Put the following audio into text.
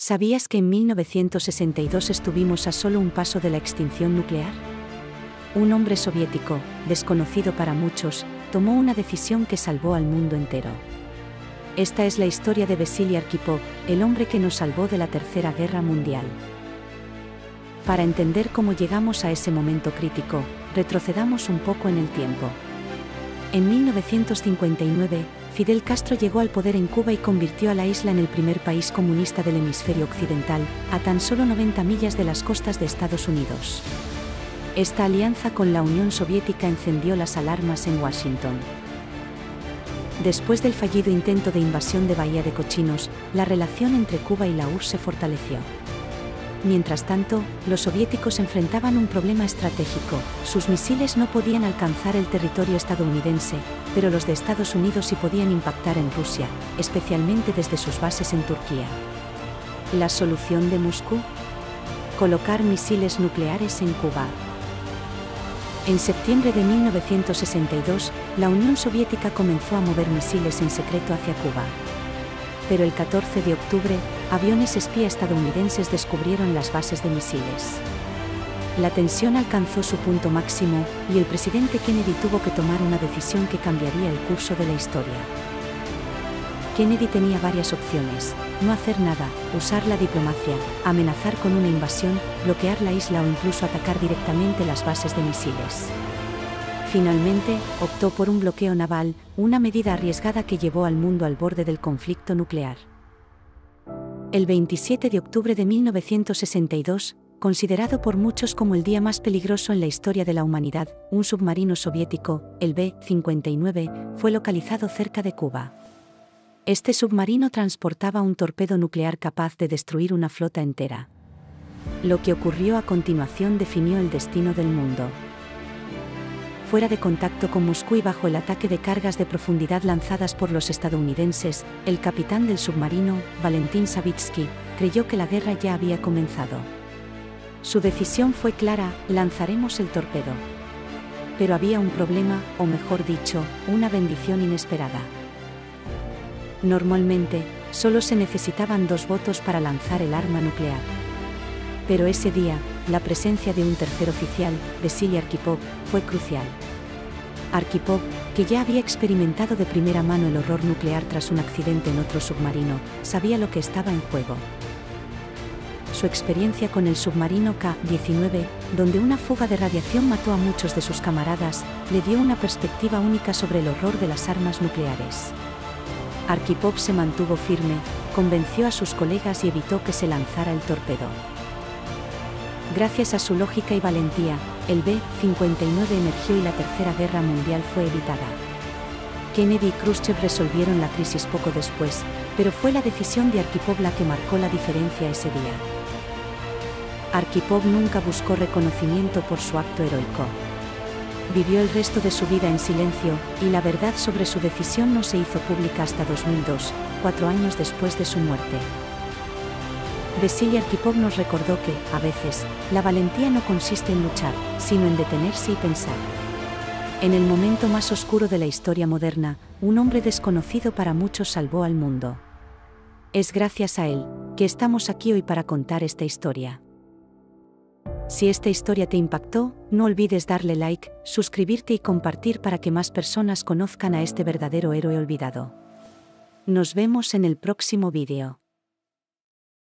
¿Sabías que en 1962 estuvimos a solo un paso de la extinción nuclear? Un hombre soviético, desconocido para muchos, tomó una decisión que salvó al mundo entero. Esta es la historia de Vasily Arkhipov, el hombre que nos salvó de la Tercera Guerra Mundial. Para entender cómo llegamos a ese momento crítico, retrocedamos un poco en el tiempo. En 1959, Fidel Castro llegó al poder en Cuba y convirtió a la isla en el primer país comunista del hemisferio occidental, a tan solo 90 millas de las costas de Estados Unidos. Esta alianza con la Unión Soviética encendió las alarmas en Washington. Después del fallido intento de invasión de Bahía de Cochinos, la relación entre Cuba y la URSS se fortaleció. Mientras tanto, los soviéticos enfrentaban un problema estratégico: sus misiles no podían alcanzar el territorio estadounidense, pero los de Estados Unidos sí podían impactar en Rusia, especialmente desde sus bases en Turquía. ¿La solución de Moscú? Colocar misiles nucleares en Cuba. En septiembre de 1962, la Unión Soviética comenzó a mover misiles en secreto hacia Cuba. Pero el 14 de octubre, aviones espía estadounidenses descubrieron las bases de misiles. La tensión alcanzó su punto máximo, y el presidente Kennedy tuvo que tomar una decisión que cambiaría el curso de la historia. Kennedy tenía varias opciones: no hacer nada, usar la diplomacia, amenazar con una invasión, bloquear la isla o incluso atacar directamente las bases de misiles. Finalmente, optó por un bloqueo naval, una medida arriesgada que llevó al mundo al borde del conflicto nuclear. El 27 de octubre de 1962, considerado por muchos como el día más peligroso en la historia de la humanidad, un submarino soviético, el B-59, fue localizado cerca de Cuba. Este submarino transportaba un torpedo nuclear capaz de destruir una flota entera. Lo que ocurrió a continuación definió el destino del mundo. Fuera de contacto con Moscú y bajo el ataque de cargas de profundidad lanzadas por los estadounidenses, el capitán del submarino, Valentín Savitsky, creyó que la guerra ya había comenzado. Su decisión fue clara: lanzaremos el torpedo. Pero había un problema, o mejor dicho, una bendición inesperada. Normalmente, solo se necesitaban 2 votos para lanzar el arma nuclear. Pero ese día, la presencia de un tercer oficial, Vasily Arkhipov, fue crucial. Arkhipov, que ya había experimentado de primera mano el horror nuclear tras un accidente en otro submarino, sabía lo que estaba en juego. Su experiencia con el submarino K-19, donde una fuga de radiación mató a muchos de sus camaradas, le dio una perspectiva única sobre el horror de las armas nucleares. Arkhipov se mantuvo firme, convenció a sus colegas y evitó que se lanzara el torpedo. Gracias a su lógica y valentía, el B-59 emergió y la Tercera Guerra Mundial fue evitada. Kennedy y Khrushchev resolvieron la crisis poco después, pero fue la decisión de Arkhipov la que marcó la diferencia ese día. Arkhipov nunca buscó reconocimiento por su acto heroico. Vivió el resto de su vida en silencio, y la verdad sobre su decisión no se hizo pública hasta 2002, 4 años después de su muerte. Vasily Arkhipov nos recordó que, a veces, la valentía no consiste en luchar, sino en detenerse y pensar. En el momento más oscuro de la historia moderna, un hombre desconocido para muchos salvó al mundo. Es gracias a él que estamos aquí hoy para contar esta historia. Si esta historia te impactó, no olvides darle like, suscribirte y compartir para que más personas conozcan a este verdadero héroe olvidado. Nos vemos en el próximo vídeo.